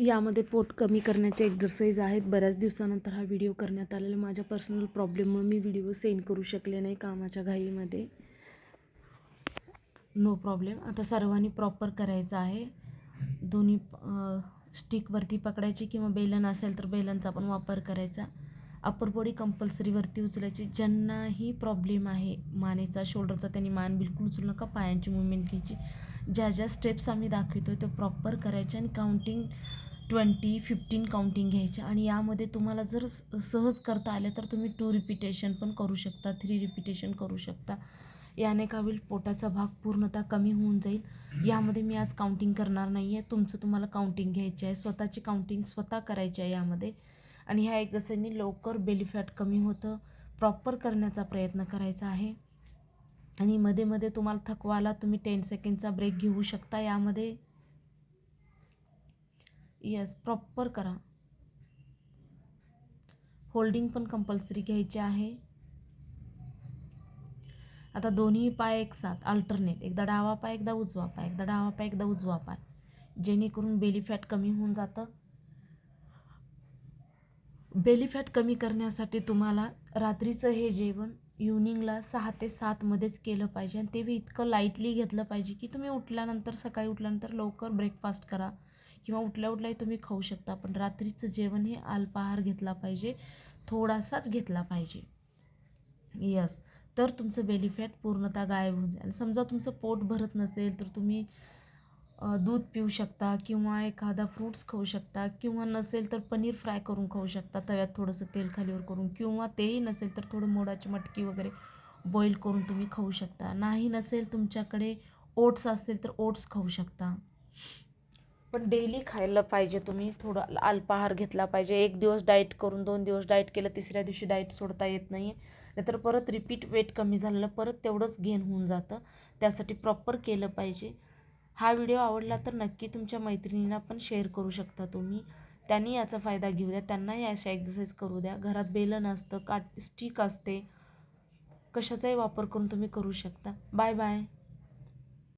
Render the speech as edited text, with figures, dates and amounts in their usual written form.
यामध्ये पोट कमी करण्याचे एक्झरसाइज आहेत. बऱ्याच दिवसानंतर हा व्हिडिओ करण्यात आलेला. माझ्या पर्सनल प्रॉब्लेममुळे मी व्हिडिओ सेंड करू शकले नाही कामाच्या घाईमध्ये. No problem. आता सर्वांनी प्रॉपर करायचं आहे. दोन्ही स्टिकवरती पकडायची किंवा बेलन असेल तर बेलनचा पण वापर करायचा. अप्पर बॉडी कंपल्सरी वरती उचलायची. ज्यांनाही प्रॉब्लेम आहे मानेचा, शोल्डरचा, त्यांनी मान बिलकुल उचलू नका. पायांची मुवमेंट घ्यायची. ज्या स्टेप्स आम्ही दाखवतो ते प्रॉपर करायच्या आणि काउंटिंग 20, 15 काउंटिंग घ्यायच्या. आणि यामध्ये तुम्हाला जर सहज करता आले तर तुम्ही 2 रिपिटेशन पण करू शकता, 3 रिपिटेशन करू शकता. याने काय होईल, पोटाचा भाग पूर्णतः कमी होऊन जाईल. यामध्ये मी आज काउंटिंग करणार नाही आहे. तुम्हाला काउंटिंग घ्यायची आहे. स्वतःची काउंटिंग स्वतः करायची आहे यामध्ये. आणि ह्या एक्झरसाइजने लवकर बेली फॅट कमी होतं. प्रॉपर करण्याचा प्रयत्न करायचा आहे. आणि मध्ये मध्ये तुम्हाला थकवा आला, तुम्ही 10 सेकंडचा ब्रेक घेऊ शकता यामध्ये. यस, प्रॉपर करा. होल्डिंग पण कंपल्सरी घ्यायची आहे. आता दोन्ही पाय एक साथ अल्टरनेट, एकदा डावा पाय एकदा उजवा पाय, एकदा डावा पाय एकदा उजवा पाय, जेणेकरून बेली फॅट कमी होऊन जातं. बेली फॅट कमी करण्यासाठी तुम्हाला रात्रीचं हे जेवण इव्हनिंगला 6 ते 7 मध्येच केलं पाहिजे. आणि ते बी इतकं लाईटली घेतलं पाहिजे की तुम्ही उठल्यानंतर, सकाळी उठल्यानंतर लवकर ब्रेकफास्ट करा किंवा उठल्याही तुम्ही खाऊ शकता. पण रात्रीचं जेवण हे अल्पाहार घेतला पाहिजे, थोडासाच घेतला पाहिजे. यस, तर तुमचं बेली फॅट पूर्णतः गायब होऊन जाईल. समजा तुमचं पोट भरत नसेल तर तुम्ही दूध पिऊ शकता किंवा एखादा फ्रूट्स खाऊ शकता, किंवा नसेल तर पनीर फ्राय करून खाऊ शकता तव्यात थोडंसं तेल खालीवर करून, किंवा तेही नसेल तर थोडं मोडाची मटकी वगैरे बॉईल करून तुम्ही खाऊ शकता. नाही नसेल तुमच्याकडे ओट्स असतील तर ओट्स खाऊ शकता. पण डेली खायला पाहिजे. तुम्ही थोडा अल्पाहार घेतला पाहिजे. 1 दिवस डाएट करून 2 दिवस डाएट केलं, तिसऱ्या दिवशी डाएट सोडता येत नाही. नाहीतर परत रिपीट वेट कमी झालेलं परत तेवढंच गेन होऊन जातं. त्यासाठी प्रॉपर केलं पाहिजे. हा व्हिडिओ आवडला तर नक्की तुमच्या मैत्रिणींना पण शेअर करू शकता तुम्ही. त्यांनी याचा फायदा घेऊ द्या, त्यांनाही अशा एक्सरसाइज करू द्या. घरात बेलन असतं, स्टिक असते, कशाचाही वापर करून तुम्ही करू शकता. Bye bye.